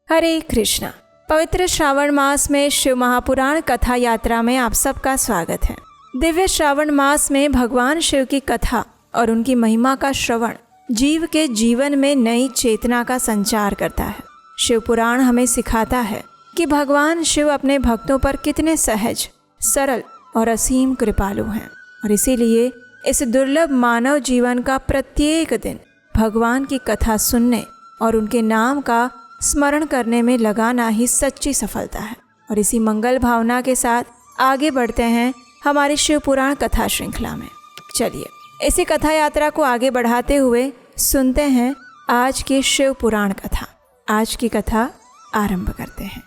हरे कृष्णा। पवित्र श्रावण मास में शिव महापुराण कथा यात्रा में आप सबका स्वागत है। दिव्य श्रावण मास में भगवान शिव की कथा और उनकी महिमा का श्रवण जीव के जीवन में नई चेतना का संचार करता है। शिव पुराण हमें सिखाता है कि भगवान शिव अपने भक्तों पर कितने सहज, सरल और असीम कृपालु हैं, और इसीलिए इस दुर्लभ मानव जीवन का प्रत्येक दिन भगवान की कथा सुनने और उनके नाम का स्मरण करने में लगाना ही सच्ची सफलता है। और इसी मंगल भावना के साथ आगे बढ़ते हैं हमारी शिव पुराण कथा श्रृंखला में। चलिए इसी कथा यात्रा को आगे बढ़ाते हुए सुनते हैं आज की शिव पुराण कथा। आज की कथा आरंभ करते हैं।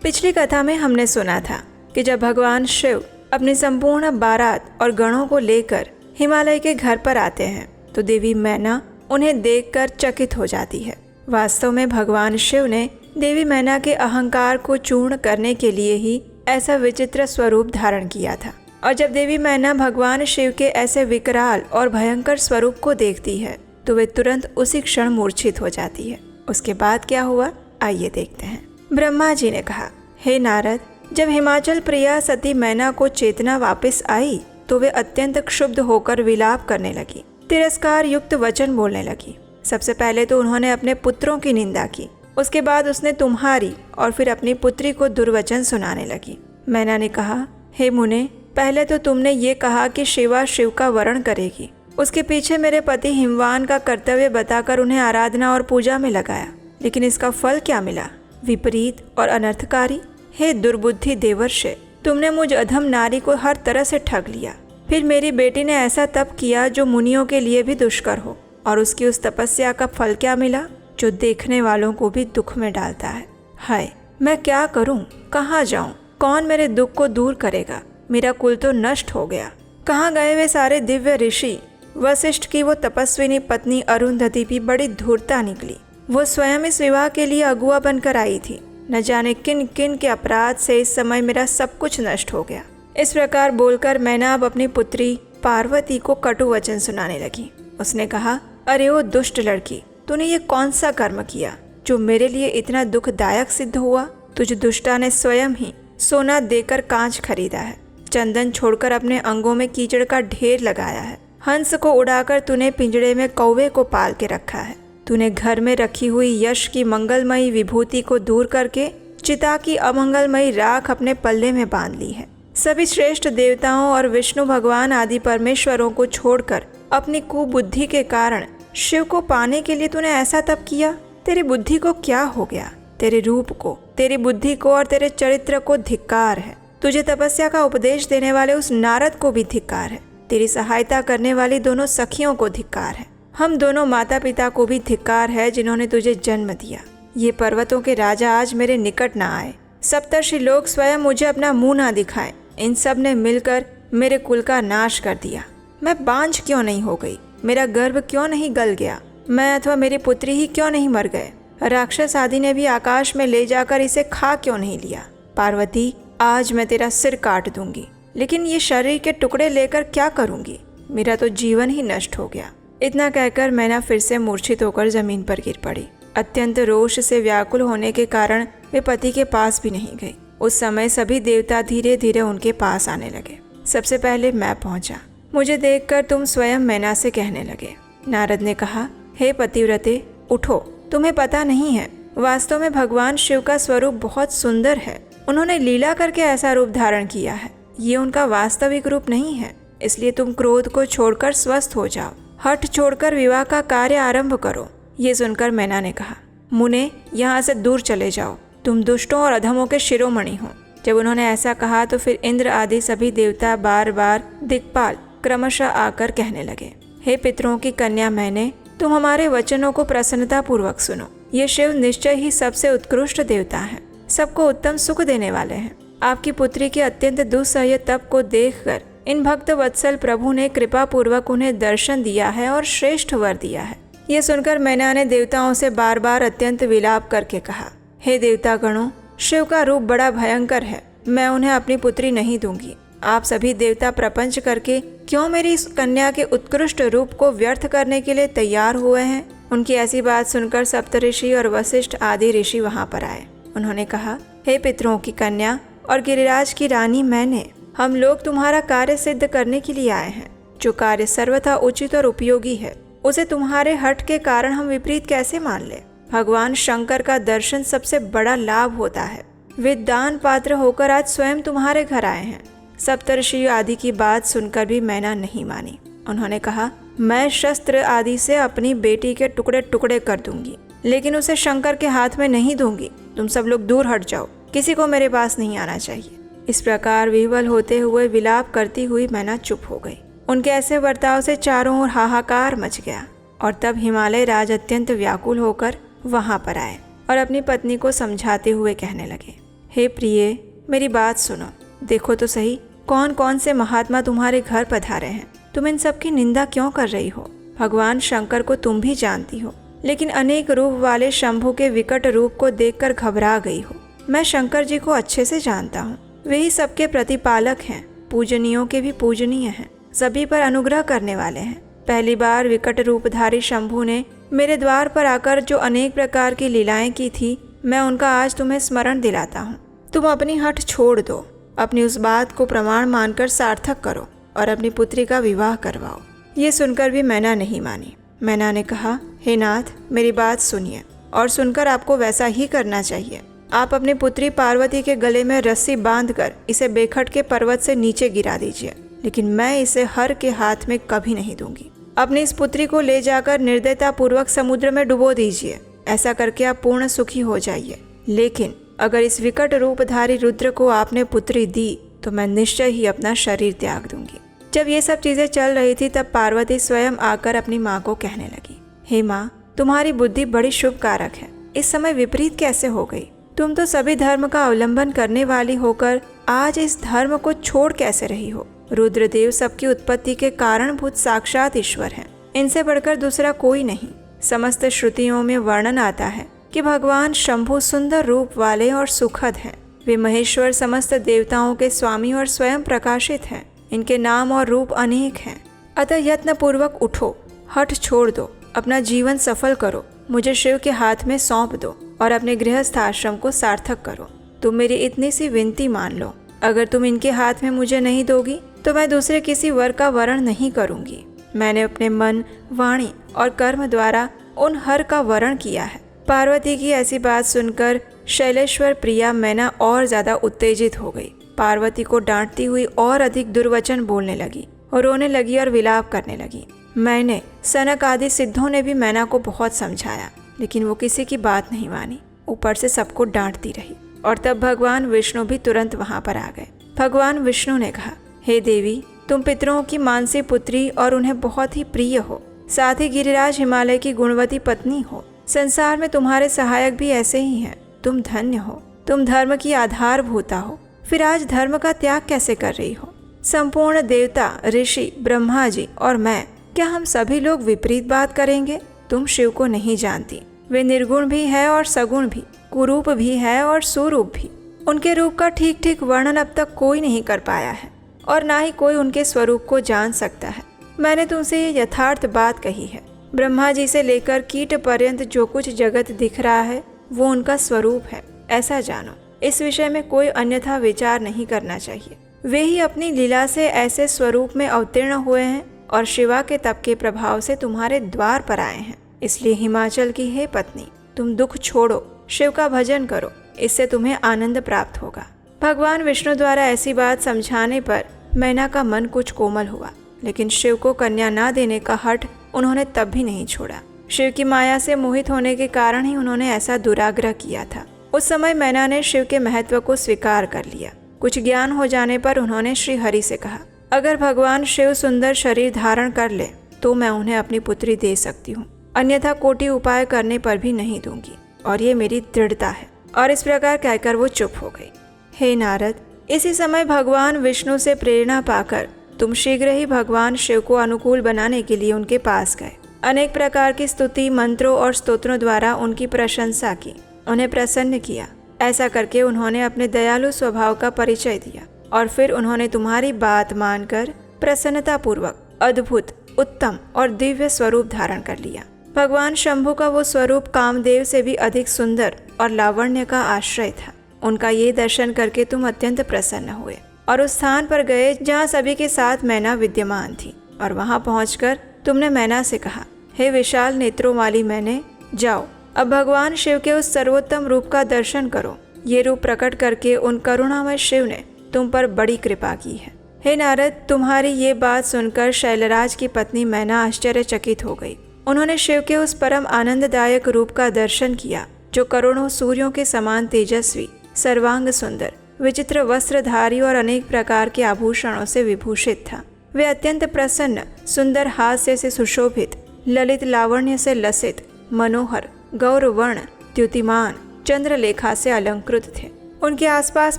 पिछली कथा में हमने सुना था कि जब भगवान शिव अपनी संपूर्ण बारात और गणों को लेकर हिमालय के घर पर आते हैं तो देवी मैना उन्हें देखकर चकित हो जाती है। वास्तव में भगवान शिव ने देवी मैना के अहंकार को चूर्ण करने के लिए ही ऐसा विचित्र स्वरूप धारण किया था। और जब देवी मैना भगवान शिव के ऐसे विकराल और भयंकर स्वरूप को देखती है तो वे तुरंत उसी क्षण मूर्छित हो जाती है। उसके बाद क्या हुआ, आइए देखते हैं। ब्रह्मा जी ने कहा, हे नारद, जब हिमाचल प्रिया सती मैना को चेतना वापस आई तो वे अत्यंत क्षुब्ध होकर विलाप करने लगी, तिरस्कार युक्त वचन बोलने लगी। सबसे पहले तो उन्होंने अपने पुत्रों की निंदा की, उसके बाद उसने तुम्हारी और फिर अपनी पुत्री को दुर्वचन सुनाने लगी। मैना ने कहा, हे मुने, पहले तो तुमने ये कहा कि शिवा शिव का वरण करेगी, उसके पीछे मेरे पति हिमवान का कर्तव्य बताकर उन्हें आराधना और पूजा में लगाया, लेकिन इसका फल क्या मिला, विपरीत और अनर्थकारी। हे दुर्बुद्धि देवर्षे, तुमने मुझ अधम नारी को हर तरह से ठग लिया। फिर मेरी बेटी ने ऐसा तप किया जो मुनियों के लिए भी दुष्कर हो, और उसकी उस तपस्या का फल क्या मिला, जो देखने वालों को भी दुख में डालता है। हाय, मैं क्या करूं, कहाँ जाऊं, कौन मेरे दुख को दूर करेगा, मेरा कुल तो नष्ट हो गया। कहाँ गए वे सारे दिव्य ऋषि। वशिष्ठ की वो तपस्विनी पत्नी अरुंधति भी बड़ी धूर्ता निकली। वो स्वयं इस विवाह के लिए अगुआ बनकर आई थी। न जाने किन किन के अपराध से इस समय मेरा सब कुछ नष्ट हो गया। इस प्रकार बोलकर मैना अब अपनी पुत्री पार्वती को कटु वचन सुनाने लगी। उसने कहा, अरे ओ दुष्ट लड़की, तूने ये कौन सा कर्म किया जो मेरे लिए इतना दुखदायक सिद्ध हुआ। तुझ दुष्टा ने स्वयं ही सोना देकर कांच खरीदा है, चंदन छोड़कर अपने अंगों में कीचड़ का ढेर लगाया है, हंस को उड़ाकर तूने पिंजड़े में कौवे को पाल के रखा है। तूने घर में रखी हुई यश की मंगलमयी विभूति को दूर करके चिता की अमंगलमयी राख अपने पल्ले में बांध ली है। सभी श्रेष्ठ देवताओं और विष्णु भगवान आदि परमेश्वरों को छोड़कर अपनी कुबुद्धि के कारण शिव को पाने के लिए तूने ऐसा तप किया। तेरी बुद्धि को क्या हो गया, तेरे रूप को, तेरी बुद्धि को और तेरे चरित्र को धिक्कार है। तुझे तपस्या का उपदेश देने वाले उस नारद को भी धिक्कार है। तेरी सहायता करने वाली दोनों सखियों को धिक्कार है। हम दोनों माता पिता को भी धिक्कार है जिन्होंने तुझे जन्म दिया। ये पर्वतों के राजा आज मेरे निकट न आए, सप्तर्षि लोग स्वयं मुझे अपना मुंह ना दिखाए, इन सब ने मिलकर मेरे कुल का नाश कर दिया। मैं बांझ क्यों नहीं हो गई, मेरा गर्भ क्यों नहीं गल गया, मैं अथवा मेरी पुत्री ही क्यों नहीं मर गए, राक्षस आदि ने भी आकाश में ले जाकर इसे खा क्यों नहीं लिया। पार्वती, आज मैं तेरा सिर काट दूंगी, लेकिन ये शरीर के टुकड़े लेकर क्या करूंगी, मेरा तो जीवन ही नष्ट हो गया। इतना कहकर मैना फिर से मूर्छित होकर जमीन पर गिर पड़ी। अत्यंत रोष से व्याकुल होने के कारण वे पति के पास भी नहीं गई। उस समय सभी देवता धीरे धीरे उनके पास आने लगे। सबसे पहले मैं पहुंचा। मुझे देखकर तुम स्वयं मैना से कहने लगे। नारद ने कहा, हे पतिव्रते, उठो, तुम्हें पता नहीं है, वास्तव में भगवान शिव का स्वरूप बहुत सुंदर है। उन्होंने लीला करके ऐसा रूप धारण किया है, ये उनका वास्तविक रूप नहीं है। इसलिए तुम क्रोध को छोड़कर स्वस्थ हो जाओ, हठ छोड़कर विवाह का कार्य आरंभ करो। ये सुनकर मैना ने कहा, मुने, यहाँ से दूर चले जाओ, तुम दुष्टों और अधमों के शिरोमणि हो। जब उन्होंने ऐसा कहा तो फिर इंद्र आदि सभी देवता बार बार दिक्पाल क्रमशः आकर कहने लगे, हे पितरों की कन्या मैंने, तुम हमारे वचनों को प्रसन्नता पूर्वक सुनो। ये शिव निश्चय ही सबसे उत्कृष्ट देवता हैं, सबको उत्तम सुख देने वाले हैं। आपकी पुत्री के अत्यंत दुस्सह्य तप को देखकर इन भक्त वत्सल प्रभु ने कृपा पूर्वक उन्हें दर्शन दिया है और श्रेष्ठ वर दिया है। ये सुनकर मैना ने देवताओं से बार बार अत्यंत विलाप करके कहा, हे देवता गणों, शिव का रूप बड़ा भयंकर है, मैं उन्हें अपनी पुत्री नहीं दूंगी। आप सभी देवता प्रपंच करके क्यों मेरी इस कन्या के उत्कृष्ट रूप को व्यर्थ करने के लिए तैयार हुए हैं? उनकी ऐसी बात सुनकर सप्तऋषि और वशिष्ठ आदि ऋषि वहां पर आए। उन्होंने कहा, हे पितरों की कन्या और गिरिराज की रानी मैंने, हम लोग तुम्हारा कार्य सिद्ध करने के लिए आए हैं। जो कार्य सर्वथा उचित और उपयोगी है उसे तुम्हारे हठ के कारण हम विपरीत कैसे मान ले? भगवान शंकर का दर्शन सबसे बड़ा लाभ होता है। वे दान पात्र होकर आज स्वयं तुम्हारे घर आए हैं। सप्तऋषि आदि की बात सुनकर भी मैना नहीं मानी। उन्होंने कहा, मैं शस्त्र आदि से अपनी बेटी के टुकड़े टुकड़े कर दूंगी, लेकिन उसे शंकर के हाथ में नहीं दूंगी। तुम सब लोग दूर हट जाओ, किसी को मेरे पास नहीं आना चाहिए। इस प्रकार विह्वल होते हुए विलाप करती हुई मैना चुप हो गई। उनके ऐसे बर्ताव से चारों ओर हाहाकार मच गया और तब हिमालय राज अत्यंत व्याकुल होकर वहां पर आए और अपनी पत्नी को समझाते हुए कहने लगे, हे प्रिय, मेरी बात सुनो। देखो तो सही, कौन कौन से महात्मा तुम्हारे घर पधारे हैं। तुम इन सब की निंदा क्यों कर रही हो? भगवान शंकर को तुम भी जानती हो, लेकिन अनेक रूप वाले शंभु के विकट रूप को देखकर घबरा गई हो। मैं शंकर जी को अच्छे से जानता हूँ। वे ही सबके प्रतिपालक हैं, पूजनीयों के भी पूजनीय हैं, सभी पर अनुग्रह करने वाले हैं। पहली बार विकट रूपधारी शंभु ने मेरे द्वार पर आकर जो अनेक प्रकार की लीलाएं की थी, मैं उनका आज तुम्हें स्मरण दिलाता हूँ। तुम अपनी हठ छोड़ दो, अपनी उस बात को प्रमाण मानकर सार्थक करो और अपनी पुत्री का विवाह करवाओ। ये सुनकर भी मैना नहीं मानी। मैना ने कहा, हे नाथ, मेरी बात सुनिए और सुनकर आपको वैसा ही करना चाहिए। आप अपनी पुत्री पार्वती के गले में रस्सी बांधकर इसे बेखट के पर्वत से नीचे गिरा दीजिए, लेकिन मैं इसे हर के हाथ में कभी नहीं दूंगी। अपनी इस पुत्री को ले जाकर निर्दयता पूर्वक समुद्र में डुबो दीजिए। ऐसा करके आप पूर्ण सुखी हो जाइए। लेकिन अगर इस विकट रूपधारी रुद्र को आपने पुत्री दी तो मैं निश्चय ही अपना शरीर त्याग दूंगी। जब ये सब चीजें चल रही थी तब पार्वती स्वयं आकर अपनी माँ को कहने लगी, हे माँ, तुम्हारी बुद्धि बड़ी शुभ कारक है। इस समय विपरीत कैसे हो गई? तुम तो सभी धर्म का अवलंबन करने वाली होकर आज इस धर्म को छोड़ कैसे रही हो? रुद्रदेव सबकी उत्पत्ति के कारणभूत साक्षात ईश्वर हैं। इनसे बढ़कर दूसरा कोई नहीं। समस्त श्रुतियों में वर्णन आता है कि भगवान शंभु सुंदर रूप वाले और सुखद हैं। वे महेश्वर समस्त देवताओं के स्वामी और स्वयं प्रकाशित हैं। इनके नाम और रूप अनेक हैं। अतः यत्न पूर्वक उठो, हठ छोड़ दो, अपना जीवन सफल करो, मुझे शिव के हाथ में सौंप दो और अपने गृहस्थ आश्रम को सार्थक करो। तुम मेरी इतनी सी विनती मान लो। अगर तुम इनके हाथ में मुझे नहीं दोगी तो मैं दूसरे किसी वर का वरण नहीं करूंगी। मैंने अपने मन, वाणी और कर्म द्वारा उन हर का वरण किया है। पार्वती की ऐसी बात सुनकर शैलेश्वर प्रिया मैना और ज्यादा उत्तेजित हो गई। पार्वती को डांटती हुई और अधिक दुर्वचन बोलने लगी और रोने लगी और विलाप करने लगी। मैंने, सनक आदि सिद्धों ने भी मैना को बहुत समझाया, लेकिन वो किसी की बात नहीं मानी। ऊपर से सबको डांटती रही। और तब भगवान विष्णु भी तुरंत वहां पर आ गए। भगवान विष्णु ने कहा, हे देवी, तुम पितरों की मानसी पुत्री और उन्हें बहुत ही प्रिय हो। साथ ही गिरिराज हिमालय की गुणवती पत्नी हो। संसार में तुम्हारे सहायक भी ऐसे ही हैं। तुम धन्य हो। तुम धर्म की आधारभूता हो। फिर आज धर्म का त्याग कैसे कर रही हो? संपूर्ण देवता, ऋषि, ब्रह्मा जी और मैं, क्या हम सभी लोग विपरीत बात करेंगे? तुम शिव को नहीं जानती। वे निर्गुण भी है और सगुण भी, कुरूप भी है और सुरूप भी। उनके रूप का ठीक ठीक वर्णन अब तक कोई नहीं कर पाया है और ना ही कोई उनके स्वरूप को जान सकता है। मैंने तुमसे ये यथार्थ बात कही है। ब्रह्मा जी से लेकर कीट पर्यंत जो कुछ जगत दिख रहा है वो उनका स्वरूप है, ऐसा जानो। इस विषय में कोई अन्यथा विचार नहीं करना चाहिए। वे ही अपनी लीला से ऐसे स्वरूप में अवतीर्ण हुए हैं और शिवा के तप के प्रभाव से तुम्हारे द्वार पर आए हैं। इसलिए हिमाचल की हे पत्नी, तुम दुख छोड़ो, शिव का भजन करो, इससे तुम्हें आनंद प्राप्त होगा। भगवान विष्णु द्वारा ऐसी बात समझाने पर मैना का मन कुछ कोमल हुआ, लेकिन शिव को कन्या ना देने का हठ उन्होंने तब भी नहीं छोड़ा। शिव की माया से मोहित होने के कारण ही उन्होंने ऐसा दुराग्रह किया था। उस समय मैना ने शिव के महत्व को स्वीकार कर लिया। कुछ ज्ञान हो जाने पर उन्होंने श्री हरि से कहा, अगर भगवान शिव सुंदर शरीर धारण कर ले तो मैं उन्हें अपनी पुत्री दे सकती हूँ, अन्यथा कोटि उपाय करने पर भी नहीं दूंगी, और ये मेरी दृढ़ता है। और इस प्रकार कहकर वो चुप हो गई। हे नारद, इसी समय भगवान विष्णु से प्रेरणा पाकर तुम शीघ्र ही भगवान शिव को अनुकूल बनाने के लिए उनके पास गए। अनेक प्रकार की स्तुति, मंत्रों और स्तोत्रों द्वारा उनकी प्रशंसा की, उन्हें प्रसन्न किया। ऐसा करके उन्होंने अपने दयालु स्वभाव का परिचय दिया। और फिर उन्होंने तुम्हारी बात मानकर प्रसन्नतापूर्वक अद्भुत, उत्तम और दिव्य स्वरूप धारण कर लिया। भगवान शंभु का वो स्वरूप कामदेव से भी अधिक सुंदर और लावण्य का आश्रय था। उनका ये दर्शन करके तुम अत्यंत प्रसन्न हुए और उस स्थान पर गए जहाँ सभी के साथ मैना विद्यमान थी, और वहाँ पहुंचकर तुमने मैना से कहा, हे विशाल नेत्रों वाली मैने, जाओ अब भगवान शिव के उस सर्वोत्तम रूप का दर्शन करो। ये रूप प्रकट करके उन करुणामय शिव ने तुम पर बड़ी कृपा की है। हे नारद, तुम्हारी ये बात सुनकर शैलराज की पत्नी मैना आश्चर्यचकित हो गई। उन्होंने शिव के उस परम आनंददायक रूप का दर्शन किया जो करोड़ों सूर्यों के समान तेजस्वी, सर्वांग सुंदर, विचित्र वस्त्रधारी और अनेक प्रकार के आभूषणों से विभूषित था। वे अत्यंत प्रसन्न, सुंदर हास्य से सुशोभित, ललित लावण्य से लसित, मनोहर, गौरवर्ण, द्युतिमान, चंद्रलेखा से अलंकृत थे। उनके आसपास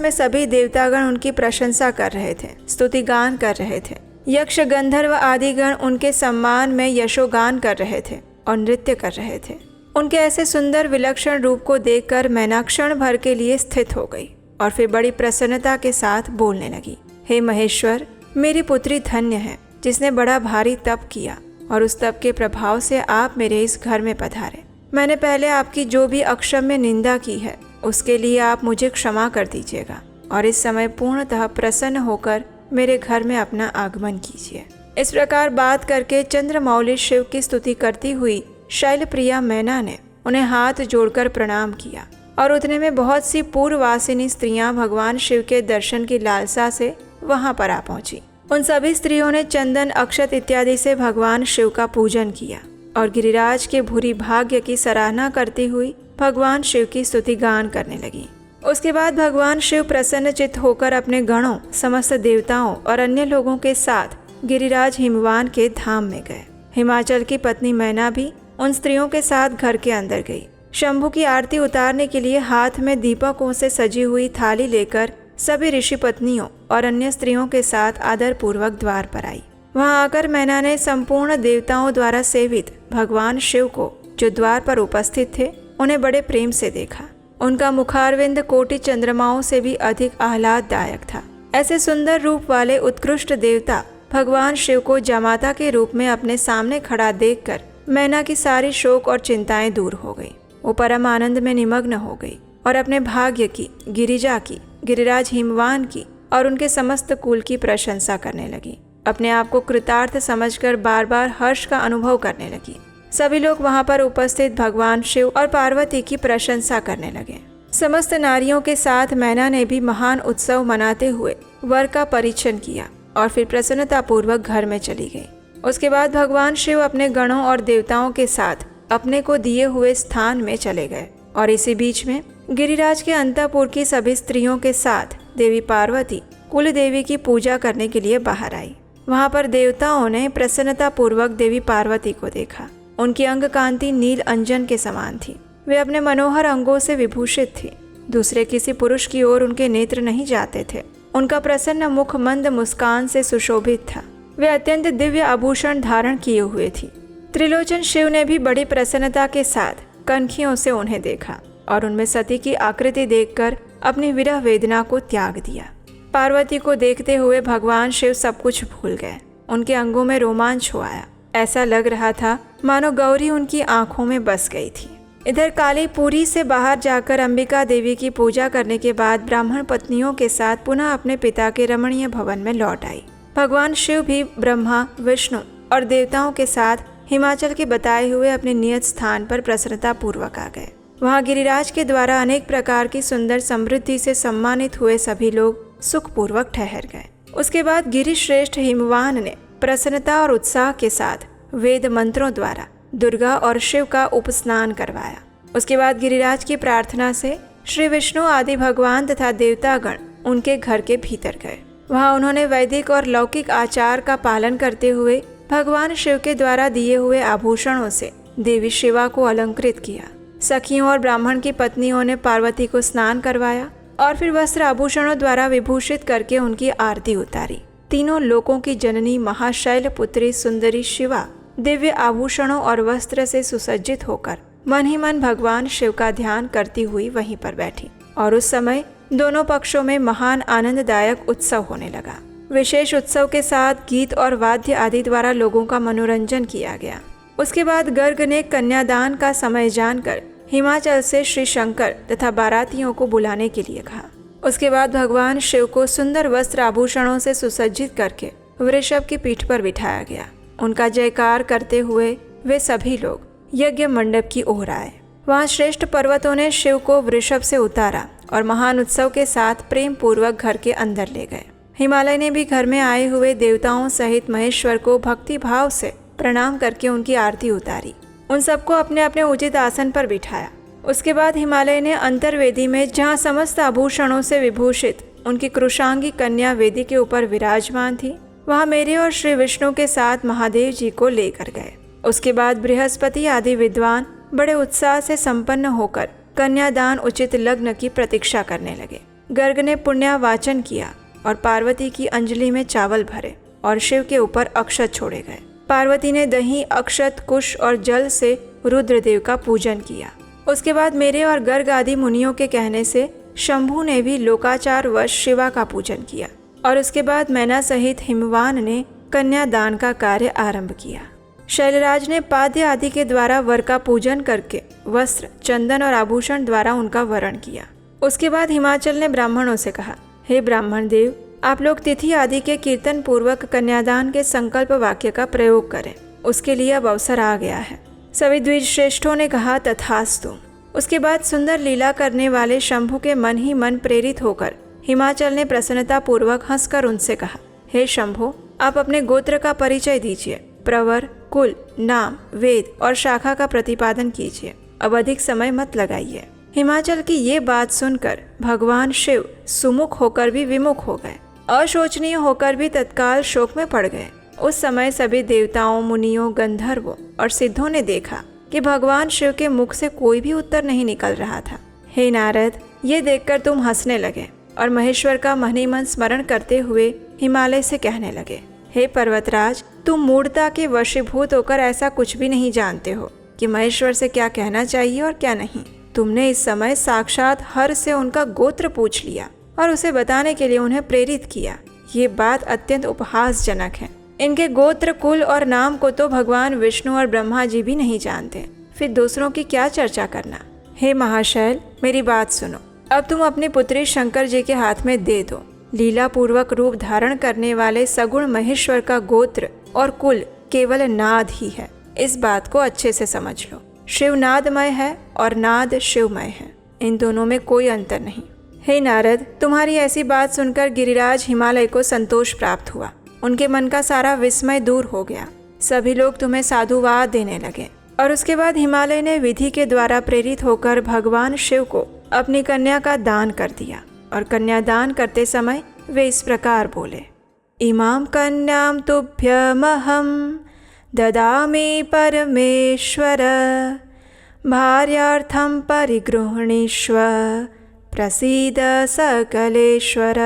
में सभी देवतागण उनकी प्रशंसा कर रहे थे, स्तुति गान कर रहे थे। यक्ष, गंधर्व आदि गण उनके सम्मान में यशोगान कर रहे थे और नृत्य कर रहे थे। उनके ऐसे सुंदर विलक्षण रूप को देखकर मैना क्षण भर के लिए स्थिर हो गई और फिर बड़ी प्रसन्नता के साथ बोलने लगी, हे महेश्वर, मेरी पुत्री धन्य है जिसने बड़ा भारी तप किया और उस तप के प्रभाव से आप मेरे इस घर में पधारे। मैंने पहले आपकी जो भी अक्षम्य निंदा की है उसके लिए आप मुझे क्षमा कर दीजिएगा और इस समय पूर्णतः प्रसन्न होकर मेरे घर में अपना आगमन कीजिए। इस प्रकार बात करके चंद्रमौली शिव की स्तुति करती हुई शैलप्रिया मैना ने उन्हें हाथ जोड़कर प्रणाम किया और उतने में बहुत सी पूर्ववासिनी स्त्रियां भगवान शिव के दर्शन की लालसा से वहां पर आ पहुंची। उन सभी स्त्रियों ने चंदन, अक्षत इत्यादि से भगवान शिव का पूजन किया और गिरिराज के भूरी भाग्य की सराहना करती हुई भगवान शिव की स्तुति गान करने लगी। उसके बाद भगवान शिव प्रसन्नचित्त होकर अपने गणों, समस्त देवताओं और अन्य लोगों के साथ गिरिराज हिमवान के धाम में गए। हिमाचल की पत्नी मैना भी उन स्त्रियों के साथ घर के अंदर गई। शंभु की आरती उतारने के लिए हाथ में दीपकों से सजी हुई थाली लेकर सभी ऋषि पत्नियों और अन्य स्त्रियों के साथ आदर पूर्वक द्वार पर आई। वहां आकर मैना ने संपूर्ण देवताओं द्वारा सेवित भगवान शिव को, जो द्वार पर उपस्थित थे, उन्हें बड़े प्रेम से देखा। उनका मुखारविंद कोटि चंद्रमाओं से भी अधिक आह्लाददायक था। ऐसे सुंदर रूप वाले उत्कृष्ट देवता भगवान शिव को जमाता के रूप में अपने सामने खड़ा देखकर मैना की सारी शोक और चिंताएं दूर हो गई। वो परम आनंद में निमग्न हो गई और अपने भाग्य की, गिरिजा की, गिरिराज हिमवान की और उनके समस्त कुल की प्रशंसा करने लगी। अपने आप को कृतार्थ समझकर बार बार हर्ष का अनुभव करने लगी। सभी लोग वहां पर उपस्थित भगवान शिव और पार्वती की प्रशंसा करने लगे। समस्त नारियों के साथ मैना ने भी महान उत्सव मनाते हुए वर का परिछन किया और फिर प्रसन्नतापूर्वक घर में चली गई। उसके बाद भगवान शिव अपने गणों और देवताओं के साथ अपने को दिए हुए स्थान में चले गए और इसी बीच में गिरिराज के अंतःपुर की सभी स्त्रियों के साथ देवी पार्वती कुल देवी की पूजा करने के लिए बाहर आई। वहां पर देवताओं ने प्रसन्नतापूर्वक देवी पार्वती को देखा। उनकी अंग कांति नील अंजन के समान थी। वे अपने मनोहर अंगों से विभूषित थी। दूसरे किसी पुरुष की ओर उनके नेत्र नहीं जाते थे। उनका प्रसन्न मुख मंद मुस्कान से सुशोभित था। वे अत्यंत दिव्य आभूषण धारण किए हुए थी। त्रिलोचन शिव ने भी बड़ी प्रसन्नता के साथ कनखियों से उन्हें देखा और उनमें सती की आकृति देखकर अपनी विरह वेदना को त्याग दिया। पार्वती को देखते हुए भगवान शिव सब कुछ भूल गए। उनके अंगों में रोमांच हो आया। ऐसा लग रहा था मानो गौरी उनकी आंखों में बस गई थी। इधर कालीपुरी से बाहर जाकर अंबिका देवी की पूजा करने के बाद ब्राह्मण पत्नियों के साथ पुनः अपने पिता के रमणीय भवन में लौट आई। भगवान शिव भी ब्रह्मा, विष्णु और देवताओं के साथ हिमाचल के बताए हुए अपने नियत स्थान पर प्रसन्नता पूर्वक आ गए। वहां गिरिराज के द्वारा अनेक प्रकार की सुंदर समृद्धि से सम्मानित हुए सभी लोग सुखपूर्वक ठहर गए। उसके बाद गिरिश्रेष्ठ हिमवान ने प्रसन्नता और उत्साह के साथ वेद मंत्रों द्वारा दुर्गा और शिव का उपस्नान करवाया। उसके बाद गिरिराज की प्रार्थना से श्री विष्णु आदि भगवान तथा देवतागण उनके घर के भीतर गए। वहां उन्होंने वैदिक और लौकिक आचार का पालन करते हुए भगवान शिव के द्वारा दिए हुए आभूषणों से देवी शिवा को अलंकृत किया। सखियों और ब्राह्मण की पत्नियों ने पार्वती को स्नान करवाया और फिर वस्त्र आभूषणों द्वारा विभूषित करके उनकी आरती उतारी। तीनों लोकों की जननी महाशैल पुत्री सुंदरी शिवा दिव्य आभूषणों और वस्त्र से सुसज्जित होकर मन ही मन भगवान शिव का ध्यान करती हुई वहीं पर बैठी और उस समय दोनों पक्षों में महान आनंददायक उत्सव होने लगा। विशेष उत्सव के साथ गीत और वाद्य आदि द्वारा लोगों का मनोरंजन किया गया। उसके बाद गर्ग ने कन्यादान का समय जानकर हिमाचल से श्री शंकर तथा बारातियों को बुलाने के लिए कहा। उसके बाद भगवान शिव को सुंदर वस्त्र आभूषणों से सुसज्जित करके वृषभ की पीठ पर बिठाया गया। उनका जयकार करते हुए वे सभी लोग यज्ञ मंडप की ओर आए। वहाँ श्रेष्ठ पर्वतों ने शिव को वृषभ से उतारा और महान उत्सव के साथ प्रेम पूर्वक घर के अंदर ले गए। हिमालय ने भी घर में आए हुए देवताओं सहित महेश्वर को भक्ति भाव से प्रणाम करके उनकी आरती उतारी। उन सबको अपने अपने उचित आसन पर बिठाया। उसके बाद हिमालय ने अंतर्वेदी में, जहाँ समस्त आभूषणों से विभूषित उनकी कृशांगी कन्या वेदी के ऊपर विराजमान थी, वहाँ मेरे और श्री विष्णु के साथ महादेव जी को लेकर गए। उसके बाद बृहस्पति आदि विद्वान बड़े उत्साह से संपन्न होकर कन्यादान उचित लग्न की प्रतीक्षा करने लगे। गर्ग ने पुण्यावाचन किया और पार्वती की अंजलि में चावल भरे और शिव के ऊपर अक्षत छोड़े गए। पार्वती ने दही, अक्षत, कुश और जल से रुद्रदेव का पूजन किया। उसके बाद मेरे और गर्ग आदि मुनियों के कहने से शंभु ने भी लोकाचार वश शिवा का पूजन किया और उसके बाद मैना सहित हिमवान ने कन्यादान का कार्य आरंभ किया। शैलराज ने पाद्य आदि के द्वारा वर का पूजन करके वस्त्र, चंदन और आभूषण द्वारा उनका वरण किया। उसके बाद हिमाचल ने ब्राह्मणों से कहा, हे ब्राह्मण देव, आप लोग तिथि आदि के कीर्तन पूर्वक कन्यादान के संकल्प वाक्य का प्रयोग करें। उसके लिए अब अवसर आ गया है। सभी द्विज श्रेष्ठों ने कहा, तथास्तु। उसके बाद सुंदर लीला करने वाले शंभु के मन ही मन प्रेरित होकर हिमाचल ने प्रसन्नता पूर्वक हंसकर उनसे कहा, हे शंभु, आप अपने गोत्र का परिचय दीजिए। प्रवर, कुल, नाम, वेद और शाखा का प्रतिपादन कीजिए। अब अधिक समय मत लगाइए। हिमाचल की ये बात सुनकर भगवान शिव सुमुख होकर भी विमुख हो गए, अशोचनीय होकर भी तत्काल शोक में पड़ गए। उस समय सभी देवताओं, मुनियों, गंधर्वों और सिद्धों ने देखा कि भगवान शिव के मुख से कोई भी उत्तर नहीं निकल रहा था। हे नारद, ये देखकर तुम हंसने लगे और महेश्वर का मन ही मन स्मरण करते हुए हिमालय से कहने लगे, हे पर्वतराज, तुम मूढ़ता के वशीभूत होकर ऐसा कुछ भी नहीं जानते हो कि महेश्वर से क्या कहना चाहिए और क्या नहीं। तुमने इस समय साक्षात हर से उनका गोत्र पूछ लिया और उसे बताने के लिए उन्हें प्रेरित किया। ये बात अत्यंत उपहासजनक है। इनके गोत्र, कुल और नाम को तो भगवान विष्णु और ब्रह्मा जी भी नहीं जानते, फिर दूसरों की क्या चर्चा करना। हे महाशैल, मेरी बात सुनो। अब तुम अपनी पुत्री शंकर जी के हाथ में दे दो। लीला पूर्वक रूप धारण करने वाले सगुण महेश्वर का गोत्र और कुल केवल नाद ही है। इस बात को अच्छे से समझ लो। शिव नादमय है और नाद शिवमय है। इन दोनों में कोई अंतर नहीं। हे नारद, तुम्हारी ऐसी बात सुनकर गिरिराज हिमालय को संतोष प्राप्त हुआ। उनके मन का सारा विस्मय दूर हो गया। सभी लोग तुम्हें साधुवाद देने लगे और उसके बाद हिमालय ने विधि के द्वारा प्रेरित होकर भगवान शिव को अपनी कन्या का दान कर दिया और कन्यादान करते समय वे इस प्रकार बोले, इमाम कन्याम तुभ्यमहम ददामि परमेश्वर भार्यार्थम परिगृह्णीष्व प्रसीद सकलेश्वर।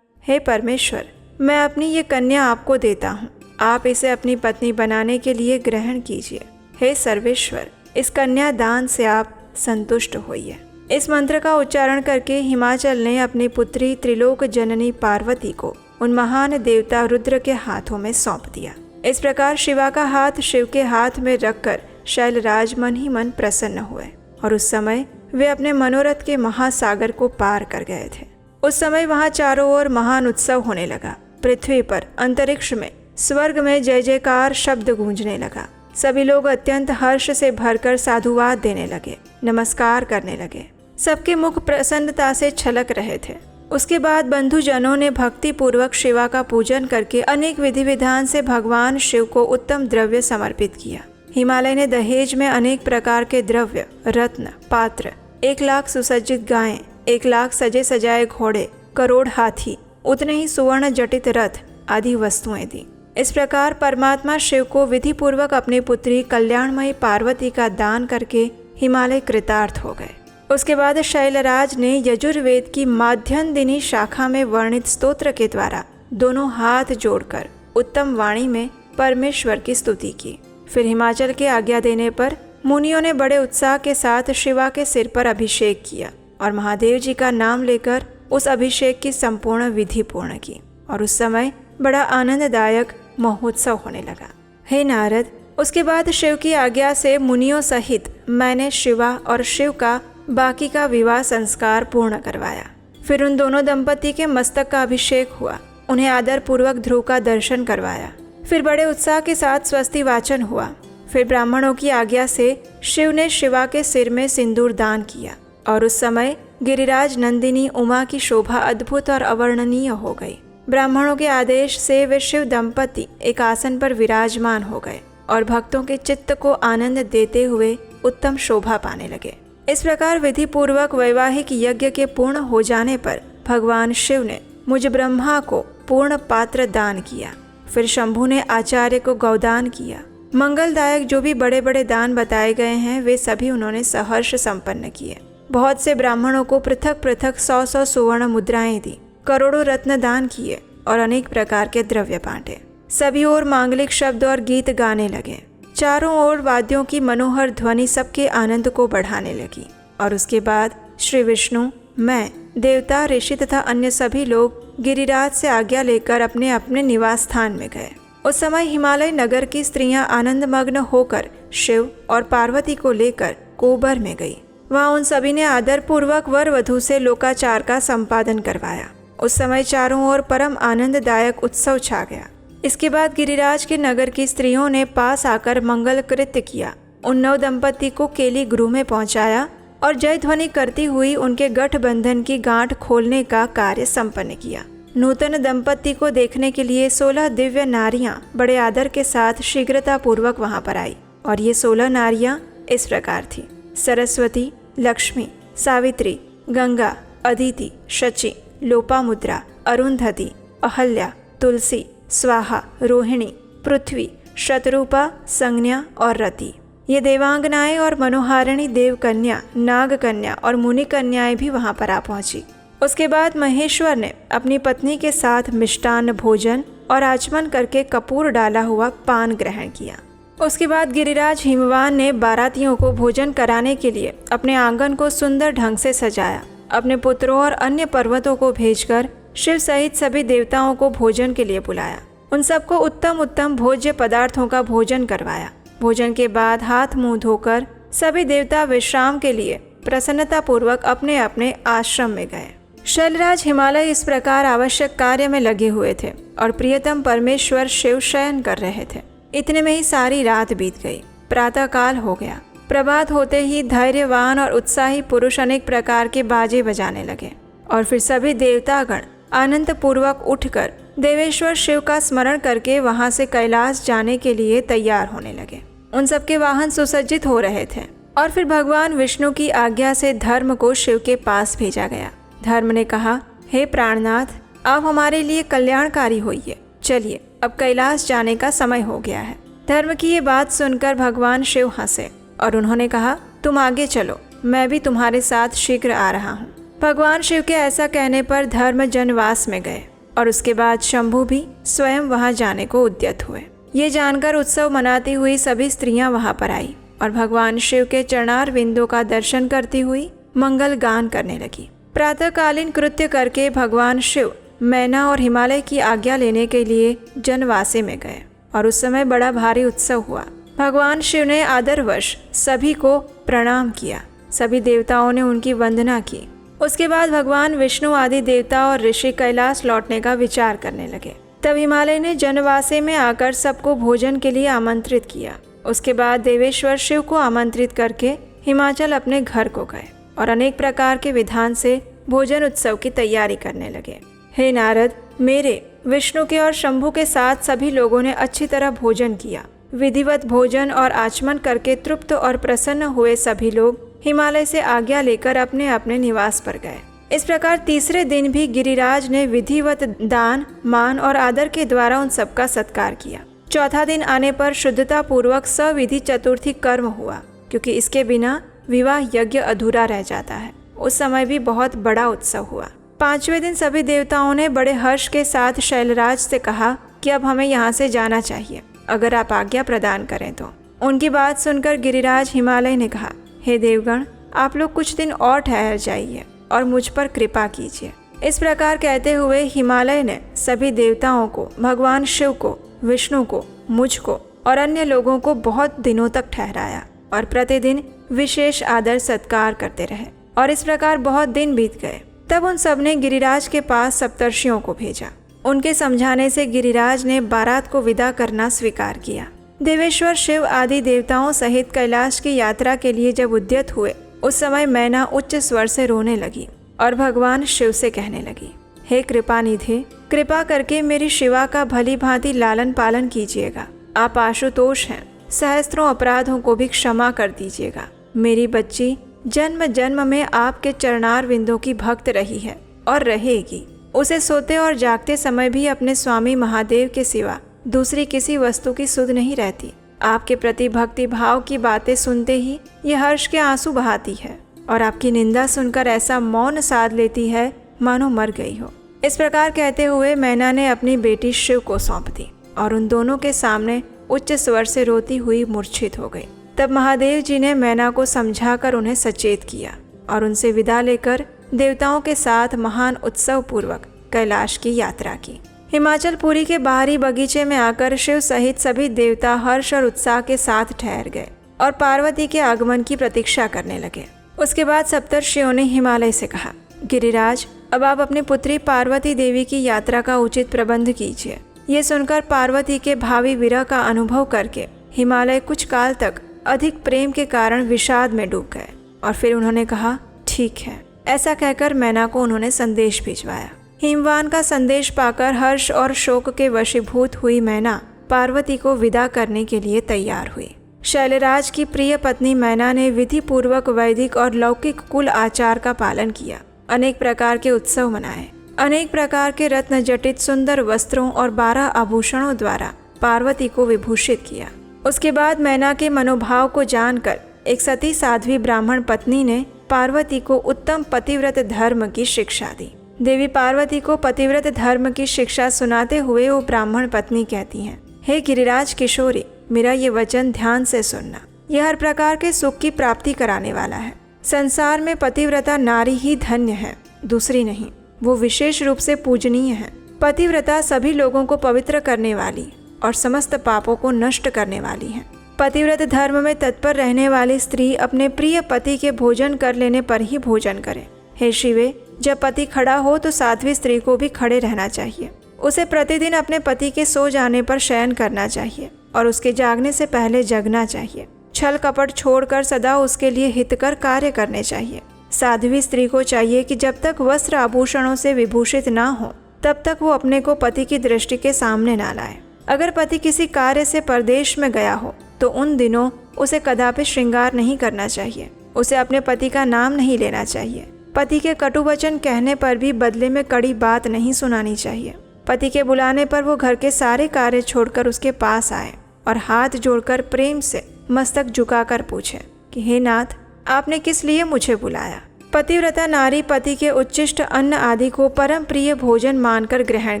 हे परमेश्वर, मैं अपनी ये कन्या आपको देता हूँ। आप इसे अपनी पत्नी बनाने के लिए ग्रहण कीजिए। हे सर्वेश्वर, इस कन्यादान से आप संतुष्ट होइए। इस मंत्र का उच्चारण करके हिमाचल ने अपनी पुत्री त्रिलोक जननी पार्वती को उन महान देवता रुद्र के हाथों में सौंप दिया। इस प्रकार शिवा का हाथ शिव के हाथ में रखकर शैलराज मन ही मन प्रसन्न हुए और उस समय वे अपने मनोरथ के महासागर को पार कर गए थे। उस समय वहाँ चारों ओर महान उत्सव होने लगा। पृथ्वी पर, अंतरिक्ष में, स्वर्ग में जय जयकार शब्द गूंजने लगा। सभी लोग अत्यंत हर्ष से भरकर साधुवाद देने लगे, नमस्कार करने लगे। सबके मुख प्रसन्नता से छलक रहे थे। उसके बाद बंधुजनों ने भक्ति पूर्वक शिवा का पूजन करके अनेक विधि विधान से भगवान शिव को उत्तम द्रव्य समर्पित किया। हिमालय ने दहेज में अनेक प्रकार के द्रव्य, रत्न, पात्र, 1,00,000 सुसज्जित गायें, 1,00,000 सजे सजाए घोड़े, करोड़ हाथी, उतने ही सुवर्ण जटित रथ आदि वस्तुएं दी। इस प्रकार परमात्मा शिव को विधि पूर्वक अपनी पुत्री कल्याणमयी पार्वती का दान करके हिमालय कृतार्थ हो गए। उसके बाद शैलराज ने यजुर्वेद की माध्यन्दिनी शाखा में वर्णित स्तोत्र के द्वारा दोनों हाथ जोड़कर उत्तम वाणी में परमेश्वर की स्तुति की। फिर हिमाचल के आज्ञा देने पर मुनियों ने बड़े उत्साह के साथ शिवा के सिर पर अभिषेक किया और महादेव जी का नाम लेकर उस अभिषेक की संपूर्ण विधि पूर्ण की और उस समय बड़ा आनंददायक महोत्सव होने लगा। हे नारद, उसके बाद शिव की आज्ञा से मुनियों सहित मैंने शिवा और शिव का बाकी का विवाह संस्कार पूर्ण करवाया। फिर उन दोनों दंपति के मस्तक का अभिषेक हुआ, उन्हें आदर पूर्वक ध्रुव का दर्शन करवाया। फिर बड़े उत्साह के साथ स्वस्ति वाचन हुआ। फिर ब्राह्मणों की आज्ञा से शिव ने शिवा के सिर में सिंदूर दान किया और उस समय गिरिराज नंदिनी उमा की शोभा अद्भुत और अवर्णनीय हो गई। ब्राह्मणों के आदेश से वे शिव दंपति एक आसन पर विराजमान हो गए और भक्तों के चित्त को आनंद देते हुए उत्तम शोभा पाने लगे। इस प्रकार विधि पूर्वक वैवाहिक यज्ञ के पूर्ण हो जाने पर भगवान शिव ने मुझ ब्रह्मा को पूर्ण पात्र दान किया। फिर शंभु ने आचार्य को गौदान किया। मंगलदायक जो भी बड़े बड़े दान बताए गए हैं वे सभी उन्होंने सहर्ष संपन्न किए। बहुत से ब्राह्मणों को पृथक पृथक 100 सुवर्ण मुद्राएं दी, करोड़ों रत्न दान किए और अनेक प्रकार के द्रव्य बांटे। सभी ओर मांगलिक शब्द और गीत गाने लगे। चारों ओर वाद्यों की मनोहर ध्वनि सबके आनंद को बढ़ाने लगी। और उसके बाद श्री विष्णु, मैं, देवता, ऋषि तथा अन्य सभी लोग गिरिराज से आज्ञा लेकर अपने अपने निवास स्थान में गए। उस समय हिमालय नगर की स्त्रियां आनंदमग्न होकर शिव और पार्वती को लेकर कोबर में गई। वहां उन सभी ने आदर पूर्वक वर वधू से लोकाचार का संपादन करवाया। उस समय चारों ओर परम आनंददायक उत्सव छा गया। इसके बाद गिरिराज के नगर की स्त्रियों ने पास आकर मंगल कृत्य किया। उन नव दंपति को केली गृह में पहुंचाया और जय ध्वनि करती हुई उनके गठबंधन की गांठ खोलने का कार्य संपन्न किया। नूतन दंपति को देखने के लिए 16 दिव्य नारियां बड़े आदर के साथ शीघ्रता पूर्वक वहां पर आई और ये 16 नारियां इस प्रकार थी: सरस्वती, लक्ष्मी, सावित्री, गंगा, अदिति, शची, लोपामुद्रा, अरुंधति, अहल्या, तुलसी, स्वाहा, रोहिणी, पृथ्वी, शतरूपा, संज्ञा और रति। ये देवांगनाएं और मनोहारिणी देवकन्या, नागकन्या और मुनि कन्याएं भी वहां पर आ पहुंची। उसके बाद महेश्वर ने अपनी पत्नी के साथ मिष्टान्न भोजन और आचमन करके कपूर डाला हुआ पान ग्रहण किया। उसके बाद गिरिराज हिमवान ने बारातियों को भोजन कराने के लिए अपने आंगन को सुंदर ढंग से सजाया। अपने पुत्रों और अन्य पर्वतों को भेजकर शिव सहित सभी देवताओं को भोजन के लिए बुलाया। उन सबको उत्तम उत्तम भोज्य पदार्थों का भोजन करवाया। भोजन के बाद हाथ मुंह धोकर सभी देवता विश्राम के लिए प्रसन्नता पूर्वक अपने अपने आश्रम में गए। शैलराज हिमालय इस प्रकार आवश्यक कार्य में लगे हुए थे और प्रियतम परमेश्वर शिव शयन कर रहे थे। इतने में ही सारी रात बीत गई। प्रातः काल हो गया। प्रभात होते ही धैर्यवान और उत्साही पुरुष अनेक प्रकार के बाजे बजाने लगे और फिर सभी देवतागण आनंद पूर्वक उठकर देवेश्वर शिव का स्मरण करके वहां से कैलाश जाने के लिए तैयार होने लगे। उन सबके वाहन सुसज्जित हो रहे थे और फिर भगवान विष्णु की आज्ञा से धर्म को शिव के पास भेजा गया। धर्म ने कहा, हे प्राणनाथ, आप हमारे लिए कल्याणकारी होइए। चलिए, अब कैलाश जाने का समय हो गया है। धर्म की ये बात सुनकर भगवान शिव हंसे और उन्होंने कहा, तुम आगे चलो, मैं भी तुम्हारे साथ शीघ्र आ रहा हूँ। भगवान शिव के ऐसा कहने पर धर्म जनवास में गए और उसके बाद शंभु भी स्वयं वहां जाने को उद्यत हुए। ये जानकर उत्सव मनाती हुई सभी स्त्रियां वहां पर आई और भगवान शिव के चरणार बिंदु का दर्शन करती हुई मंगल गान करने लगी। प्रातःकालीन कृत्य करके भगवान शिव मैना और हिमालय की आज्ञा लेने के लिए जनवासे में गए और उस समय बड़ा भारी उत्सव हुआ। भगवान शिव ने आदरवश सभी को प्रणाम किया। सभी देवताओं ने उनकी वंदना की। उसके बाद भगवान विष्णु आदि देवता और ऋषि कैलाश लौटने का विचार करने लगे। तब हिमालय ने जनवासे में आकर सबको भोजन के लिए आमंत्रित किया। उसके बाद देवेश्वर शिव को आमंत्रित करके हिमाचल अपने घर को गए और अनेक प्रकार के विधान से भोजन उत्सव की तैयारी करने लगे। हे नारद, मेरे, विष्णु के और शंभु के साथ सभी लोगों ने अच्छी तरह भोजन किया। विधिवत भोजन और आचमन करके तृप्त और प्रसन्न हुए सभी लोग हिमालय से आज्ञा लेकर अपने अपने निवास पर गए। इस प्रकार तीसरे दिन भी गिरिराज ने विधिवत दान, मान और आदर के द्वारा उन सबका सत्कार किया। चौथा दिन आने पर शुद्धता पूर्वक सविधि चतुर्थी कर्म हुआ, क्योंकि इसके बिना विवाह यज्ञ अधूरा रह जाता है। उस समय भी बहुत बड़ा उत्सव हुआ। पांचवें दिन सभी देवताओं ने बड़े हर्ष के साथ शैलराज से कहा कि अब हमें यहाँ से जाना चाहिए, अगर आप आज्ञा प्रदान करें तो। उनकी बात सुनकर गिरिराज हिमालय ने कहा, हे देवगण, आप लोग कुछ दिन और ठहर जाइए। और मुझ पर कृपा कीजिए। इस प्रकार कहते हुए हिमालय ने सभी देवताओं को, भगवान शिव को, विष्णु को, मुझको और अन्य लोगों को बहुत दिनों तक ठहराया और प्रतिदिन विशेष आदर सत्कार करते रहे। और इस प्रकार बहुत दिन बीत गए। तब उन सब ने गिरिराज के पास सप्तर्षियों को भेजा। उनके समझाने से गिरिराज ने बारात को विदा करना स्वीकार किया। देवेश्वर शिव आदि देवताओं सहित कैलाश की यात्रा के लिए जब उद्यत हुए, उस समय मैना उच्च स्वर से रोने लगी और भगवान शिव से कहने लगी, हे कृपानिधि, कृपा करके मेरी शिवा का भली भांति लालन पालन कीजिएगा। आप आशुतोष हैं, सहस्त्रों अपराधों को भी क्षमा कर दीजिएगा। मेरी बच्ची जन्म जन्म में आपके चरणार विंदों की भक्त रही है और रहेगी। उसे सोते और जागते समय भी अपने स्वामी महादेव के सिवा दूसरी किसी वस्तु की सुध नहीं रहती। आपके प्रति भक्ति भाव की बातें सुनते ही ये हर्ष के आंसू बहाती है और आपकी निंदा सुनकर ऐसा मौन साध लेती है मानो मर गई हो। इस प्रकार कहते हुए मैना ने अपनी बेटी शिव को सौंप दी और उन दोनों के सामने उच्च स्वर से रोती हुई मूर्छित हो गई। तब महादेव जी ने मैना को समझाकर उन्हें सचेत किया और उनसे विदा लेकर देवताओं के साथ महान उत्सव पूर्वक कैलाश की यात्रा की। हिमाचल पुरी के बाहरी बगीचे में आकर शिव सहित सभी देवता हर्ष और उत्साह के साथ ठहर गए और पार्वती के आगमन की प्रतीक्षा करने लगे। उसके बाद सप्तर्षियों ने हिमालय से कहा, गिरिराज, अब आप अपनी पुत्री पार्वती देवी की यात्रा का उचित प्रबंध कीजिए। ये सुनकर पार्वती के भावी विरह का अनुभव करके हिमालय कुछ काल तक अधिक प्रेम के कारण विषाद में डूब गए और फिर उन्होंने कहा, ठीक है। ऐसा कहकर मैना को उन्होंने संदेश भिजवाया। हिमवान का संदेश पाकर हर्ष और शोक के वशीभूत हुई मैना पार्वती को विदा करने के लिए तैयार हुई। शैलराज की प्रिय पत्नी मैना ने विधि पूर्वक वैदिक और लौकिक कुल आचार का पालन किया। अनेक प्रकार के उत्सव मनाए। अनेक प्रकार के रत्न जटित सुंदर वस्त्रों और 12 आभूषणों द्वारा पार्वती को विभूषित किया। उसके बाद मैना के मनोभाव को जानकर एक सती साध्वी ब्राह्मण पत्नी ने पार्वती को उत्तम पतिव्रत धर्म की शिक्षा दी। देवी पार्वती को पतिव्रत धर्म की शिक्षा सुनाते हुए वो ब्राह्मण पत्नी कहती हैं, हे गिरिराज किशोरी, मेरा ये वचन ध्यान से सुनना। यह हर प्रकार के सुख की प्राप्ति कराने वाला है। संसार में पतिव्रता नारी ही धन्य है, दूसरी नहीं। वो विशेष रूप से पूजनीय है। पतिव्रता सभी लोगों को पवित्र करने वाली और समस्त पापों को नष्ट करने वाली है। पतिव्रत धर्म में तत्पर रहने वाली स्त्री अपने प्रिय पति के भोजन कर लेने पर ही भोजन करे। हे शिवे, जब पति खड़ा हो तो साध्वी स्त्री को भी खड़े रहना चाहिए। उसे प्रतिदिन अपने पति के सो जाने पर शयन करना चाहिए और उसके जागने से पहले जगना चाहिए। छल कपट छोड़कर सदा उसके लिए हितकर कार्य करने चाहिए। साध्वी स्त्री को चाहिए कि जब तक वस्त्र आभूषणों से विभूषित ना हो तब तक वो अपने को पति की दृष्टि के सामने ना लाए। अगर पति किसी कार्य से परदेश में गया हो तो उन दिनों उसे कदापि श्रृंगार नहीं करना चाहिए। उसे अपने पति का नाम नहीं लेना चाहिए। पति के कटु वचन कहने पर भी बदले में कड़ी बात नहीं सुनानी चाहिए। पति के बुलाने पर वो घर के सारे कार्य छोड़कर उसके पास आए और हाथ जोड़कर प्रेम से मस्तक झुकाकर पूछे कि हे नाथ, आपने किस लिए मुझे बुलाया। पतिव्रता नारी पति के उच्चिष्ट अन्न आदि को परम प्रिय भोजन मानकर ग्रहण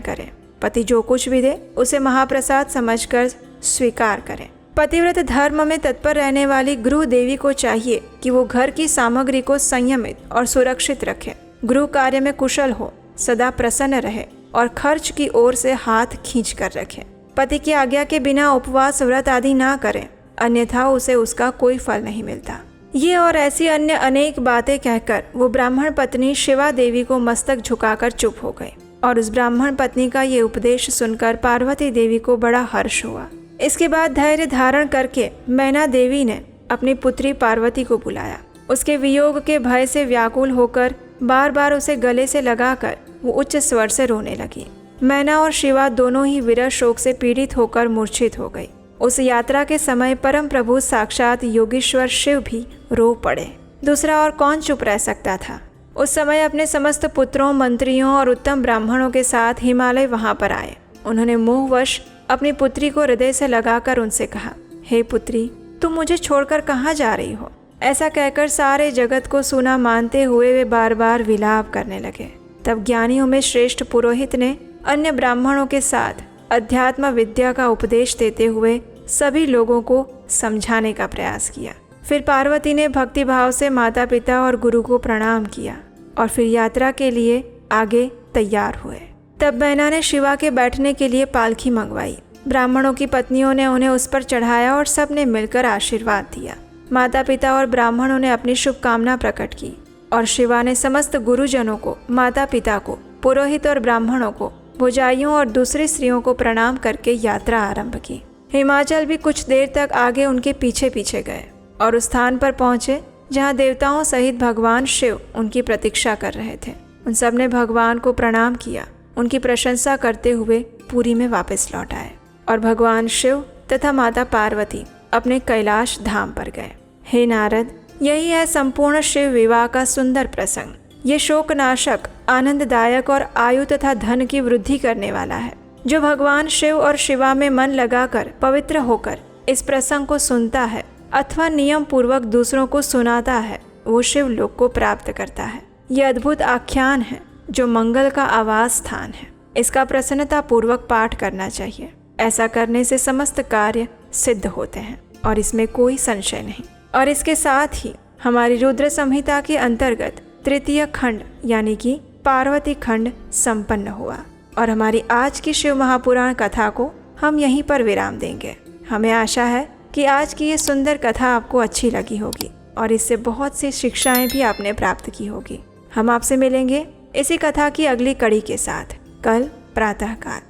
करे। पति जो कुछ भी दे उसे महाप्रसाद समझकर स्वीकार करे। पतिव्रत धर्म में तत्पर रहने वाली गृह देवी को चाहिए कि वो घर की सामग्री को संयमित और सुरक्षित रखे, गृह कार्य में कुशल हो, सदा प्रसन्न रहे और खर्च की ओर से हाथ खींच कर रखे। पति की आज्ञा के बिना उपवास व्रत आदि ना करें, अन्यथा उसे उसका कोई फल नहीं मिलता। ये और ऐसी अन्य अनेक बातें कहकर वो ब्राह्मण पत्नी शिवा देवी को मस्तक झुकाकर चुप हो गई और उस ब्राह्मण पत्नी का ये उपदेश सुनकर पार्वती देवी को बड़ा हर्ष हुआ। इसके बाद धैर्य धारण करके मैना देवी ने अपनी पुत्री पार्वती को बुलाया। उसके वियोग के भय से व्याकुल होकर बार बार उसे गले से लगाकर वो उच्च स्वर से रोने लगी। मैना और शिवा दोनों ही विरह शोक से पीड़ित होकर मूर्छित हो गई। उस यात्रा के समय परम प्रभु साक्षात योगीश्वर शिव भी रो पड़े। दूसरा और कौन चुप रह सकता था। उस समय अपने समस्त पुत्रों, मंत्रियों और उत्तम ब्राह्मणों के साथ हिमालय वहां पर आए। उन्होंने मोहवश अपनी पुत्री को हृदय से लगाकर उनसे कहा, हे पुत्री, तुम मुझे छोड़कर कहाँ जा रही हो। ऐसा कहकर सारे जगत को सुना मानते हुए वे बार बार विलाप करने लगे। तब ज्ञानियों में श्रेष्ठ पुरोहित ने अन्य ब्राह्मणों के साथ अध्यात्म विद्या का उपदेश देते हुए सभी लोगों को समझाने का प्रयास किया। फिर पार्वती ने भक्तिभाव से माता पिता और गुरु को प्रणाम किया और फिर यात्रा के लिए आगे तैयार हुए। तब मैना ने शिवा के बैठने के लिए पालकी मंगवाई। ब्राह्मणों की पत्नियों ने उन्हें उस पर चढ़ाया और सब ने मिलकर आशीर्वाद दिया। माता पिता और ब्राह्मणों ने अपनी शुभकामना प्रकट की और शिवा ने समस्त गुरुजनों को, माता पिता को, पुरोहित और ब्राह्मणों को, भुजाइयों और दूसरी स्त्रियों को प्रणाम करके यात्रा आरंभ की। हिमाचल भी कुछ देर तक आगे उनके पीछे पीछे गए और उस स्थान पर पहुंचे जहां देवताओं सहित भगवान शिव उनकी प्रतीक्षा कर रहे थे। उन सब ने भगवान को प्रणाम किया, उनकी प्रशंसा करते हुए पुरी में वापस लौट आए और भगवान शिव तथा माता पार्वती अपने कैलाश धाम पर गए। हे नारद, यही है संपूर्ण शिव विवाह का सुंदर प्रसंग। ये शोकनाशक, आनंददायक और आयु तथा धन की वृद्धि करने वाला है। जो भगवान शिव और शिवा में मन लगाकर पवित्र होकर इस प्रसंग को सुनता है अथवा नियम पूर्वक दूसरों को सुनाता है, वो शिव लोक को प्राप्त करता है। ये अद्भुत आख्यान है जो मंगल का आवास स्थान है। इसका प्रसन्नता पूर्वक पाठ करना चाहिए। ऐसा करने से समस्त कार्य सिद्ध होते हैं और इसमें कोई संशय नहीं। और इसके साथ ही हमारी रुद्र संहिता के अंतर्गत तृतीय खंड यानी कि पार्वती खंड संपन्न हुआ और हमारी आज की शिव महापुराण कथा को हम यहीं पर विराम देंगे। हमें आशा है कि आज की ये सुंदर कथा आपको अच्छी लगी होगी और इससे बहुत सी शिक्षाएं भी आपने प्राप्त की होगी। हम आपसे मिलेंगे इसी कथा की अगली कड़ी के साथ कल प्रातःकाल।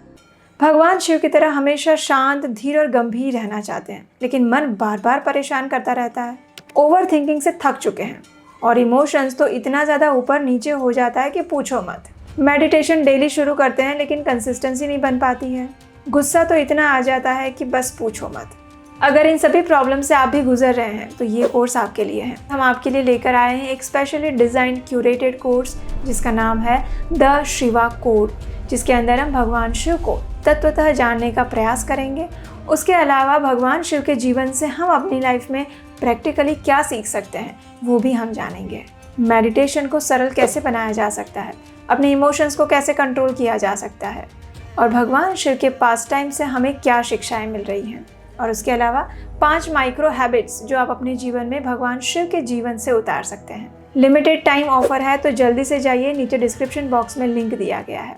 भगवान शिव की तरह हमेशा शांत, धीर और गंभीर रहना चाहते हैं, लेकिन मन बार बार परेशान करता रहता है। ओवर थिंकिंग से थक चुके हैं और इमोशंस तो इतना ज़्यादा ऊपर नीचे हो जाता है कि पूछो मत। मेडिटेशन डेली शुरू करते हैं लेकिन कंसिस्टेंसी नहीं बन पाती है। गुस्सा तो इतना आ जाता है कि बस पूछो मत। अगर इन सभी प्रॉब्लम से आप भी गुजर रहे हैं तो ये कोर्स आपके लिए है। हम आपके लिए लेकर आए हैं एक स्पेशली डिज़ाइंड क्यूरेटेड कोर्स जिसका नाम है द शिवा कोड, जिसके अंदर हम भगवान शिव को तत्वतः जानने का प्रयास करेंगे। उसके अलावा भगवान शिव के जीवन से हम अपनी लाइफ में प्रैक्टिकली क्या सीख सकते हैं वो भी हम जानेंगे। मेडिटेशन को सरल कैसे बनाया जा सकता है, अपने इमोशंस को कैसे कंट्रोल किया जा सकता है और भगवान शिव के पास टाइम से हमें क्या शिक्षाएं मिल रही हैं। और उसके अलावा 5 माइक्रो हैबिट्स जो आप अपने जीवन में भगवान शिव के जीवन से उतार सकते हैं। लिमिटेड टाइम ऑफर है तो जल्दी से जाइए, नीचे डिस्क्रिप्शन बॉक्स में लिंक दिया गया है।